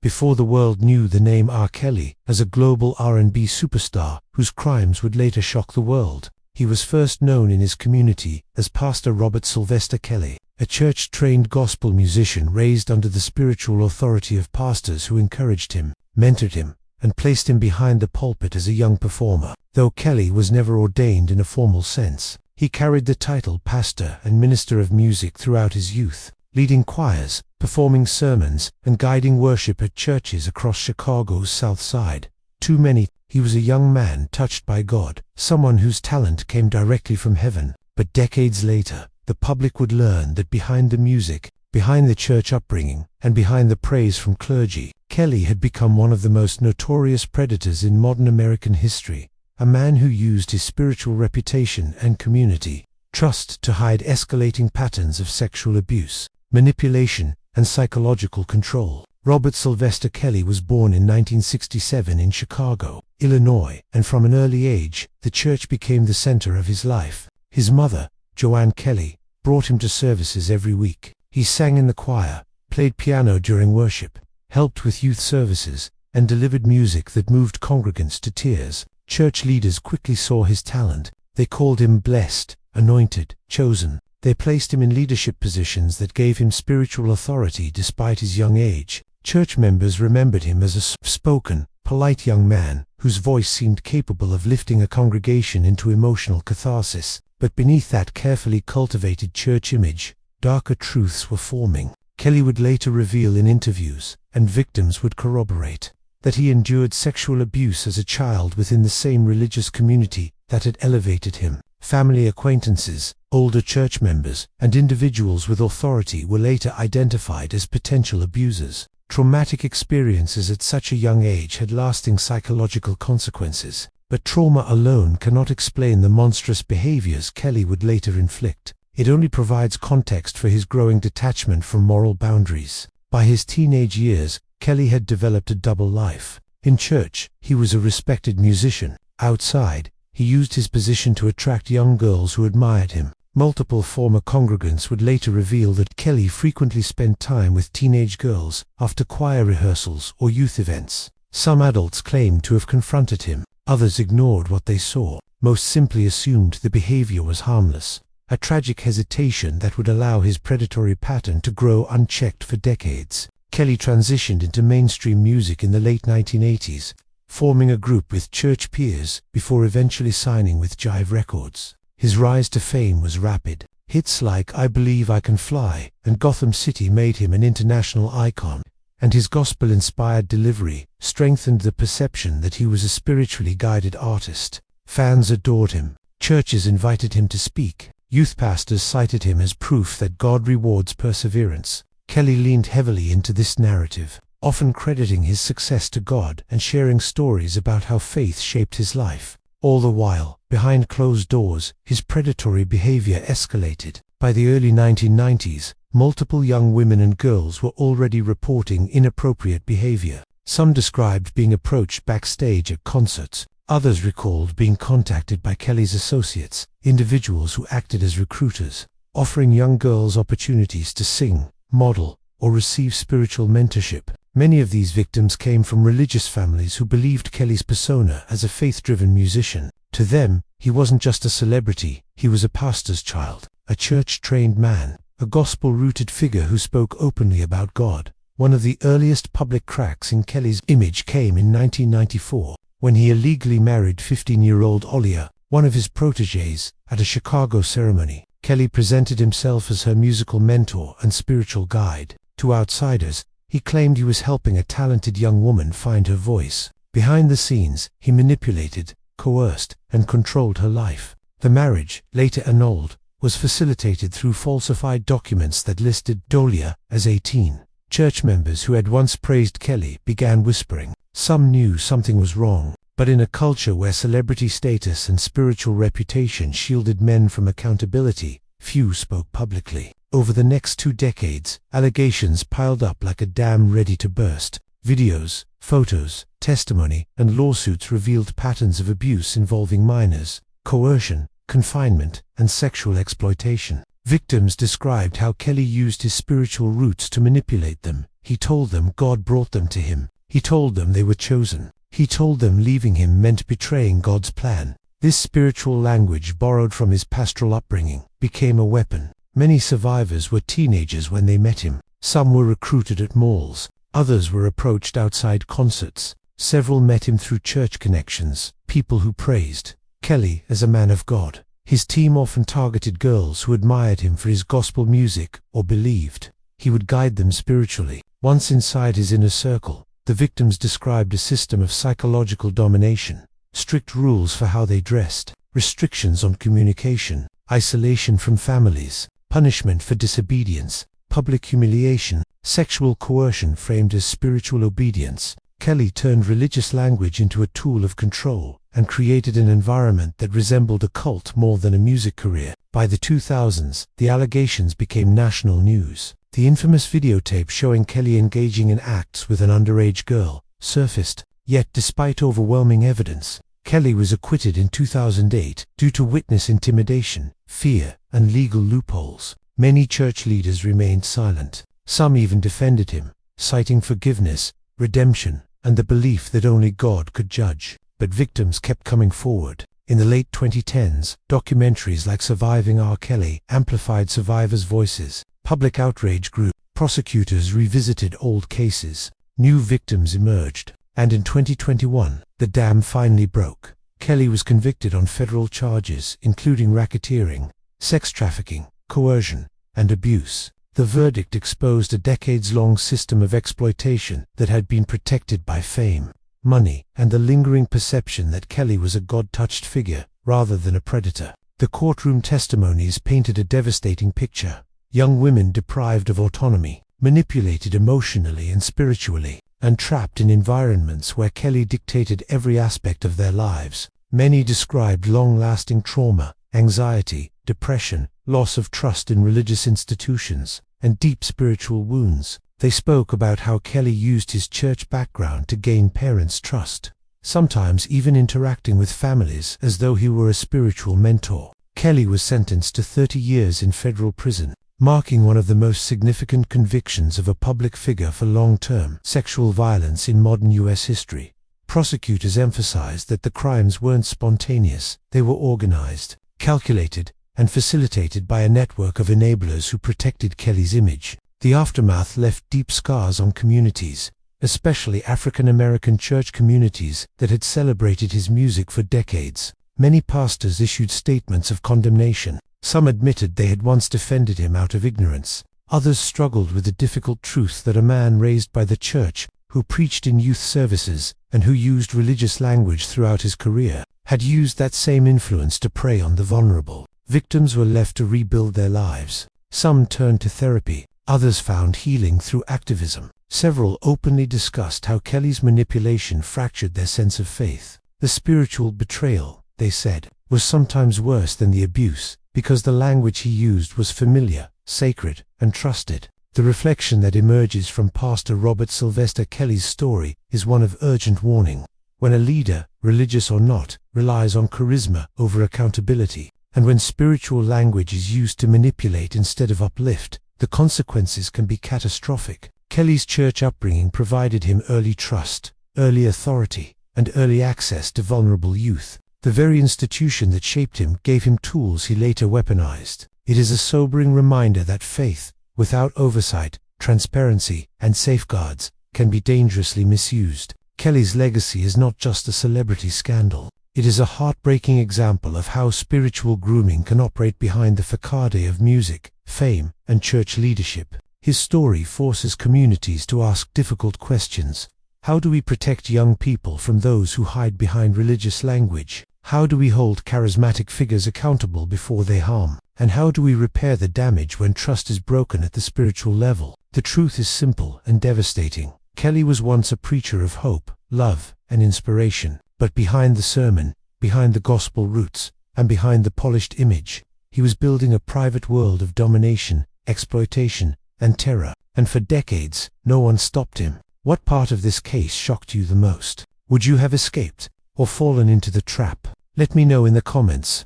Before the world knew the name R. Kelly as a global R&B superstar whose crimes would later shock the world, he was first known in his community as Pastor Robert Sylvester Kelly, a church-trained gospel musician raised under the spiritual authority of pastors who encouraged him, mentored him, and placed him behind the pulpit as a young performer. Though Kelly was never ordained in a formal sense, he carried the title pastor and minister of music throughout his youth, leading choirs, performing sermons, and guiding worship at churches across Chicago's South Side. To many, he was a young man touched by God, someone whose talent came directly from heaven. But decades later, the public would learn that behind the music, behind the church upbringing, and behind the praise from clergy, Kelly had become one of the most notorious predators in modern American history, a man who used his spiritual reputation and community trust to hide escalating patterns of sexual abuse, manipulation, and psychological control. Robert Sylvester Kelly was born in 1967 in Chicago, Illinois, and from an early age, the church became the center of his life. His mother, Joanne Kelly, brought him to services every week. He sang in the choir, played piano during worship, helped with youth services, and delivered music that moved congregants to tears. Church leaders quickly saw his talent. They called him blessed, anointed, chosen. They placed him in leadership positions that gave him spiritual authority despite his young age. Church members remembered him as a spoken, polite young man whose voice seemed capable of lifting a congregation into emotional catharsis. But beneath that carefully cultivated church image, darker truths were forming. Kelly would later reveal in interviews, and victims would corroborate, that he endured sexual abuse as a child within the same religious community that had elevated him. Family acquaintances, older church members, and individuals with authority were later identified as potential abusers. Traumatic experiences at such a young age had lasting psychological consequences, but trauma alone cannot explain the monstrous behaviors Kelly would later inflict. It only provides context for his growing detachment from moral boundaries. By his teenage years, Kelly had developed a double life. In church, he was a respected musician. Outside, he used his position to attract young girls who admired him. Multiple former congregants would later reveal that Kelly frequently spent time with teenage girls after choir rehearsals or youth events. Some adults claimed to have confronted him. Others ignored what they saw, most simply assumed the behavior was harmless. A tragic hesitation that would allow his predatory pattern to grow unchecked for decades. Kelly transitioned into mainstream music in the late 1980s, forming a group with church peers before eventually signing with Jive Records. His rise to fame was rapid. Hits like I Believe I Can Fly and Gotham City made him an international icon, and his gospel-inspired delivery strengthened the perception that he was a spiritually guided artist. Fans adored him. Churches invited him to speak. Youth pastors cited him as proof that God rewards perseverance. Kelly leaned heavily into this narrative, often crediting his success to God and sharing stories about how faith shaped his life. All the while, behind closed doors, his predatory behavior escalated. By the early 1990s, multiple young women and girls were already reporting inappropriate behavior. Some described being approached backstage at concerts. Others recalled being contacted by Kelly's associates, individuals who acted as recruiters, offering young girls opportunities to sing, model, or receive spiritual mentorship. Many of these victims came from religious families who believed Kelly's persona as a faith-driven musician. To them, he wasn't just a celebrity, he was a pastor's child, a church-trained man, a gospel-rooted figure who spoke openly about God. One of the earliest public cracks in Kelly's image came in 1994, when he illegally married 15-year-old Olia, one of his protégés, at a Chicago ceremony. Kelly presented himself as her musical mentor and spiritual guide. To outsiders, he claimed he was helping a talented young woman find her voice. Behind the scenes, he manipulated, coerced, and controlled her life. The marriage, later annulled, was facilitated through falsified documents that listed Olia as 18. Church members who had once praised Kelly began whispering. Some knew something was wrong, but in a culture where celebrity status and spiritual reputation shielded men from accountability, few spoke publicly. Over the next 2 decades, allegations piled up like a dam ready to burst. Videos, photos, testimony, and lawsuits revealed patterns of abuse involving minors, coercion, confinement, and sexual exploitation. Victims described how Kelly used his spiritual roots to manipulate them. He told them God brought them to him. He told them they were chosen. He told them leaving him meant betraying God's plan. This spiritual language, borrowed from his pastoral upbringing, became a weapon. Many survivors were teenagers when they met him. Some were recruited at malls. Others were approached outside concerts. Several met him through church connections, people who praised Kelly as a man of God. His team often targeted girls who admired him for his gospel music or believed he would guide them spiritually. Once inside his inner circle, the victims described a system of psychological domination, strict rules for how they dressed, restrictions on communication, isolation from families, punishment for disobedience, public humiliation, sexual coercion framed as spiritual obedience. Kelly turned religious language into a tool of control and created an environment that resembled a cult more than a music career. By the 2000s, the allegations became national news. The infamous videotape showing Kelly engaging in acts with an underage girl surfaced, yet despite overwhelming evidence, Kelly was acquitted in 2008 due to witness intimidation, fear, and legal loopholes. Many church leaders remained silent. Some even defended him, citing forgiveness, redemption, and the belief that only God could judge. But victims kept coming forward. In the late 2010s, documentaries like Surviving R. Kelly amplified survivors' voices. Public outrage grew. Prosecutors revisited old cases. New victims emerged. And in 2021, the dam finally broke. Kelly was convicted on federal charges, including racketeering, sex trafficking, coercion, and abuse. The verdict exposed a decades-long system of exploitation that had been protected by fame, money, and the lingering perception that Kelly was a God-touched figure rather than a predator. The courtroom testimonies painted a devastating picture. Young women deprived of autonomy, manipulated emotionally and spiritually, and trapped in environments where Kelly dictated every aspect of their lives. Many described long-lasting trauma, anxiety, depression, loss of trust in religious institutions, and deep spiritual wounds. They spoke about how Kelly used his church background to gain parents' trust, sometimes even interacting with families as though he were a spiritual mentor. Kelly was sentenced to 30 years in federal prison, marking one of the most significant convictions of a public figure for long-term sexual violence in modern U.S. history. Prosecutors emphasized that the crimes weren't spontaneous, they were organized, calculated, and facilitated by a network of enablers who protected Kelly's image. The aftermath left deep scars on communities, especially African American church communities that had celebrated his music for decades. Many pastors issued statements of condemnation. Some admitted they had once defended him out of ignorance. Others struggled with the difficult truth that a man raised by the church, who preached in youth services, and who used religious language throughout his career, had used that same influence to prey on the vulnerable. Victims were left to rebuild their lives. Some turned to therapy. Others found healing through activism. Several openly discussed how Kelly's manipulation fractured their sense of faith. The spiritual betrayal, they said, was sometimes worse than the abuse, because the language he used was familiar, sacred, and trusted. The reflection that emerges from Pastor Robert Sylvester Kelly's story is one of urgent warning. When a leader, religious or not, relies on charisma over accountability, and when spiritual language is used to manipulate instead of uplift, the consequences can be catastrophic. Kelly's church upbringing provided him early trust, early authority, and early access to vulnerable youth. The very institution that shaped him gave him tools he later weaponized. It is a sobering reminder that faith, without oversight, transparency, and safeguards, can be dangerously misused. Kelly's legacy is not just a celebrity scandal. It is a heartbreaking example of how spiritual grooming can operate behind the facade of music, fame, and church leadership. His story forces communities to ask difficult questions. How do we protect young people from those who hide behind religious language? How do we hold charismatic figures accountable before they harm? And how do we repair the damage when trust is broken at the spiritual level? The truth is simple and devastating. Kelly was once a preacher of hope, love, and inspiration. But behind the sermon, behind the gospel roots, and behind the polished image, he was building a private world of domination, exploitation, and terror. And for decades, no one stopped him. What part of this case shocked you the most? Would you have escaped, or fallen into the trap? Let me know in the comments.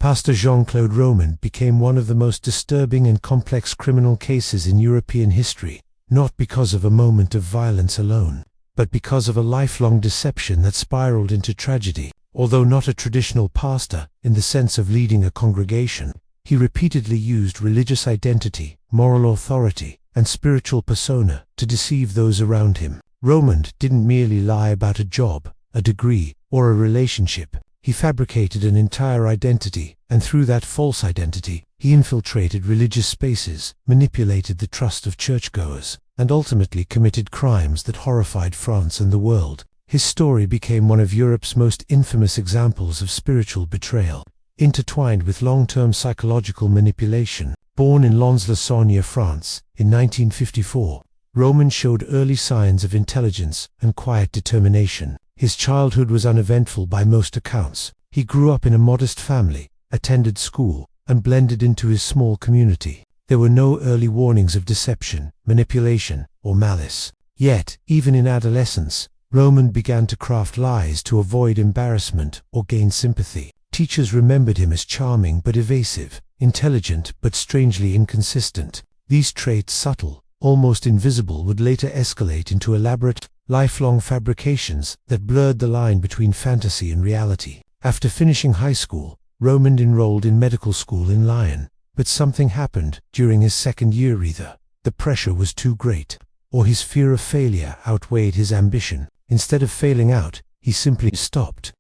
Pastor Jean-Claude Roman became one of the most disturbing and complex criminal cases in European history, not because of a moment of violence alone, but because of a lifelong deception that spiraled into tragedy. Although not a traditional pastor, in the sense of leading a congregation, he repeatedly used religious identity, moral authority, and spiritual persona to deceive those around him. Roman didn't merely lie about a job, a degree, or a relationship. He fabricated an entire identity, and through that false identity, he infiltrated religious spaces, manipulated the trust of churchgoers, and ultimately committed crimes that horrified France and the world. His story became one of Europe's most infamous examples of spiritual betrayal, intertwined with long-term psychological manipulation. Born in Lons-le-Saunier, France, in 1954, Roman showed early signs of intelligence and quiet determination. His childhood was uneventful by most accounts. He grew up in a modest family, attended school, and blended into his small community. There were no early warnings of deception, manipulation, or malice. Yet, even in adolescence, Roman began to craft lies to avoid embarrassment or gain sympathy. Teachers remembered him as charming but evasive, intelligent but strangely inconsistent. These traits, subtle, almost invisible, would later escalate into elaborate, lifelong fabrications that blurred the line between fantasy and reality. After finishing high school, Roman enrolled in medical school in Lyon, but something happened during his second year. Either the pressure was too great, or his fear of failure outweighed his ambition. Instead of failing out, he simply stopped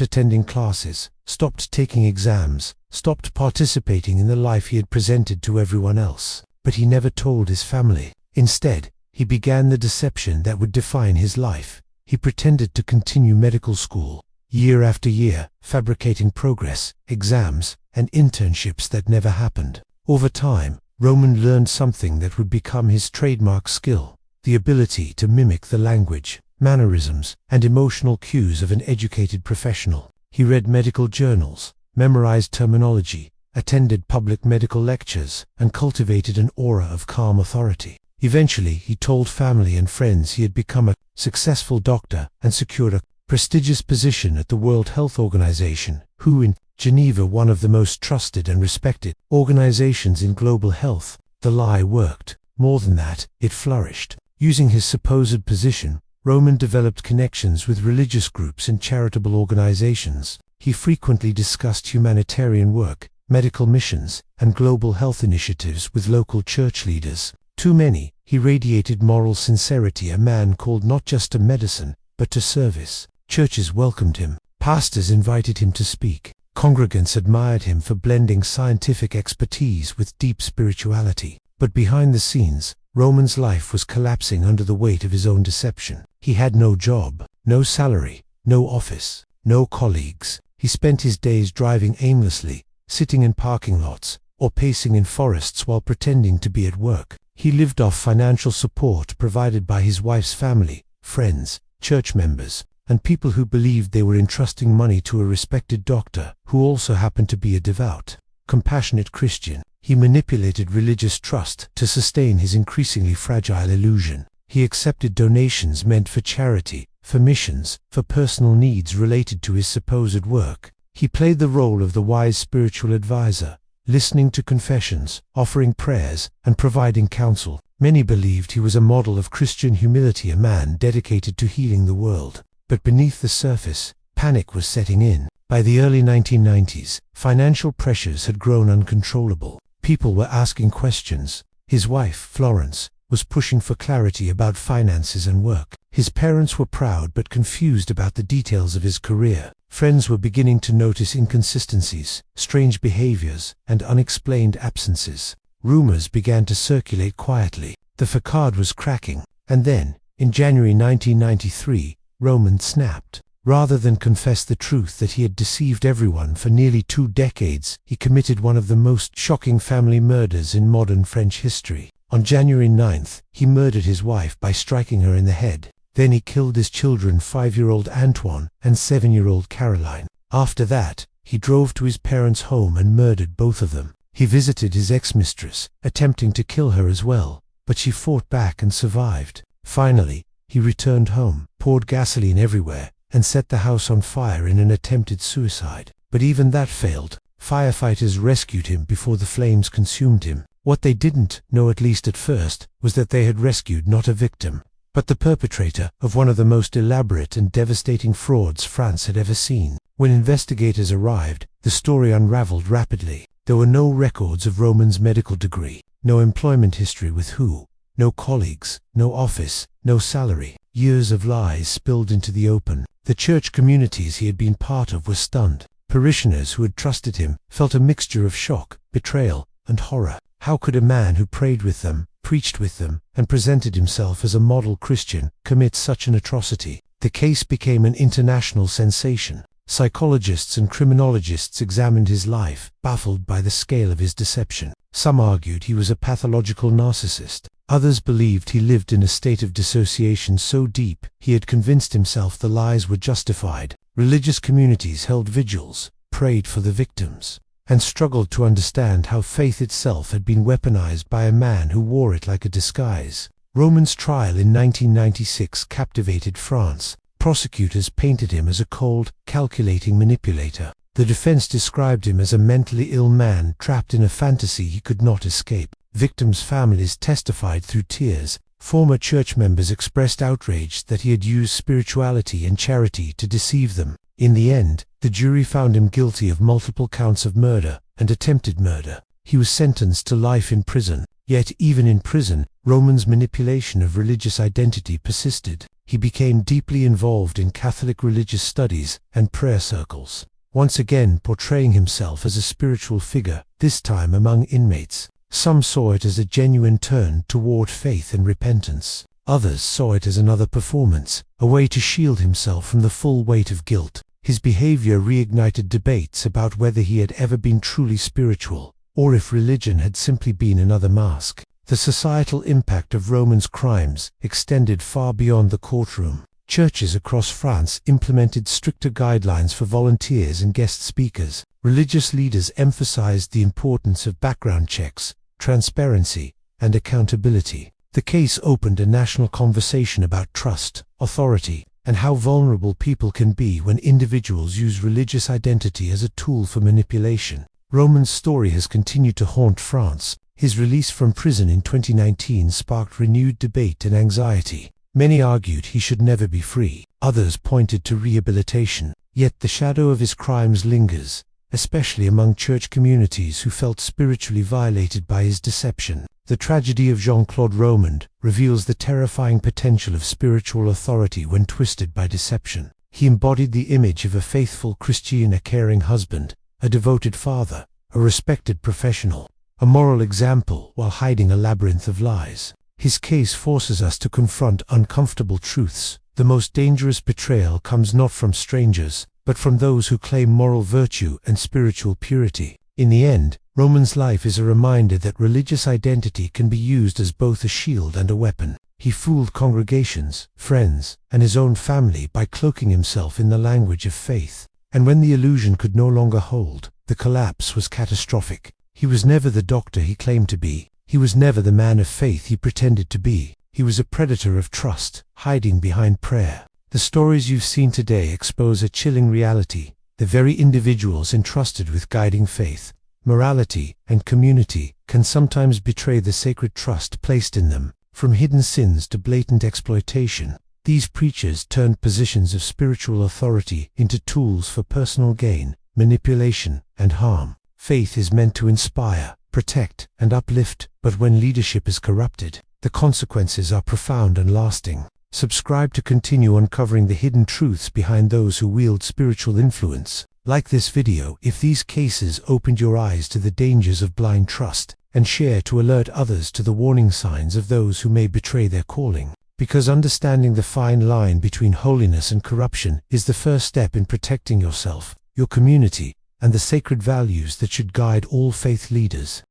attending classes, stopped taking exams, stopped participating in the life he had presented to everyone else. But he never told his family. Instead, he began the deception that would define his life. He pretended to continue medical school, year after year, fabricating progress, exams, and internships that never happened. Over time, Roman learned something that would become his trademark skill: the ability to mimic the language, mannerisms, and emotional cues of an educated professional. He read medical journals, memorized terminology, attended public medical lectures, and cultivated an aura of calm authority. Eventually, he told family and friends he had become a successful doctor and secured a prestigious position at the World Health Organization, WHO in Geneva, one of the most trusted and respected organizations in global health. The lie worked. More than that, it flourished. Using his supposed position, Roman developed connections with religious groups and charitable organizations. He frequently discussed humanitarian work, medical missions, and global health initiatives with local church leaders. To many, he radiated moral sincerity, a man called not just to medicine, but to service. Churches welcomed him. Pastors invited him to speak. Congregants admired him for blending scientific expertise with deep spirituality. But behind the scenes, Roman's life was collapsing under the weight of his own deception. He had no job, no salary, no office, no colleagues. He spent his days driving aimlessly, sitting in parking lots, or pacing in forests while pretending to be at work. He lived off financial support provided by his wife's family, friends, church members, and people who believed they were entrusting money to a respected doctor who also happened to be a devout, compassionate Christian. He manipulated religious trust to sustain his increasingly fragile illusion. He accepted donations meant for charity, for missions, for personal needs related to his supposed work. He played the role of the wise spiritual advisor, listening to confessions, offering prayers, and providing counsel. Many believed he was a model of Christian humility, a man dedicated to healing the world. But beneath the surface, panic was setting in. By the early 1990s, financial pressures had grown uncontrollable. People were asking questions. His wife, Florence, was pushing for clarity about finances and work. His parents were proud but confused about the details of his career. Friends were beginning to notice inconsistencies, strange behaviors, and unexplained absences. Rumors began to circulate quietly. The facade was cracking. And then, in January 1993, Roman snapped. Rather than confess the truth that he had deceived everyone for nearly 2 decades, he committed one of the most shocking family murders in modern French history. On January 9th, he murdered his wife by striking her in the head. Then he killed his children, 5-year-old Antoine and 7-year-old Caroline. After that, he drove to his parents' home and murdered both of them. He visited his ex-mistress, attempting to kill her as well, but she fought back and survived. Finally, he returned home, poured gasoline everywhere, and set the house on fire in an attempted suicide. But even that failed. Firefighters rescued him before the flames consumed him. What they didn't know, at least at first, was that they had rescued not a victim, but the perpetrator of one of the most elaborate and devastating frauds France had ever seen. When investigators arrived, the story unraveled rapidly. There were no records of Roman's medical degree, no employment history with who, no colleagues, no office, no salary. Years of lies spilled into the open. The church communities he had been part of were stunned. Parishioners who had trusted him felt a mixture of shock, betrayal, and horror. How could a man who prayed with them, preached with them, and presented himself as a model Christian commit such an atrocity? The case became an international sensation. Psychologists and criminologists examined his life, baffled by the scale of his deception. Some argued he was a pathological narcissist. Others believed he lived in a state of dissociation so deep he had convinced himself the lies were justified. Religious communities held vigils, prayed for the victims, and struggled to understand how faith itself had been weaponized by a man who wore it like a disguise. Roman's trial in 1996 captivated France. Prosecutors painted him as a cold, calculating manipulator. The defense described him as a mentally ill man trapped in a fantasy he could not escape. Victims' families testified through tears. Former church members expressed outrage that he had used spirituality and charity to deceive them. In the end, the jury found him guilty of multiple counts of murder and attempted murder. He was sentenced to life in prison. Yet even in prison, Roman's manipulation of religious identity persisted. He became deeply involved in Catholic religious studies and prayer circles, once again portraying himself as a spiritual figure, this time among inmates. Some saw it as a genuine turn toward faith and repentance. Others saw it as another performance, a way to shield himself from the full weight of guilt. His behavior reignited debates about whether he had ever been truly spiritual, or if religion had simply been another mask. The societal impact of Roman's crimes extended far beyond the courtroom. Churches across France implemented stricter guidelines for volunteers and guest speakers. Religious leaders emphasized the importance of background checks, transparency, and accountability. The case opened a national conversation about trust, authority, and how vulnerable people can be when individuals use religious identity as a tool for manipulation. Roman's story has continued to haunt France. His release from prison in 2019 sparked renewed debate and anxiety. Many argued he should never be free. Others pointed to rehabilitation. Yet the shadow of his crimes lingers, especially among church communities who felt spiritually violated by his deception. The tragedy of Jean-Claude Roman reveals the terrifying potential of spiritual authority when twisted by deception. He embodied the image of a faithful Christian, a caring husband, a devoted father, a respected professional, a moral example while hiding a labyrinth of lies. His case forces us to confront uncomfortable truths. The most dangerous betrayal comes not from strangers, but from those who claim moral virtue and spiritual purity. In the end, Roman's life is a reminder that religious identity can be used as both a shield and a weapon. He fooled congregations, friends, and his own family by cloaking himself in the language of faith. And when the illusion could no longer hold, the collapse was catastrophic. He was never the doctor he claimed to be. He was never the man of faith he pretended to be. He was a predator of trust, hiding behind prayer. The stories you've seen today expose a chilling reality. The very individuals entrusted with guiding faith, morality, and community can sometimes betray the sacred trust placed in them. From hidden sins to blatant exploitation, these preachers turned positions of spiritual authority into tools for personal gain, manipulation, and harm. Faith is meant to inspire, protect, and uplift, but when leadership is corrupted, the consequences are profound and lasting. Subscribe to continue uncovering the hidden truths behind those who wield spiritual influence. Like this video if these cases opened your eyes to the dangers of blind trust, and share to alert others to the warning signs of those who may betray their calling. Because understanding the fine line between holiness and corruption is the first step in protecting yourself, your community, and the sacred values that should guide all faith leaders.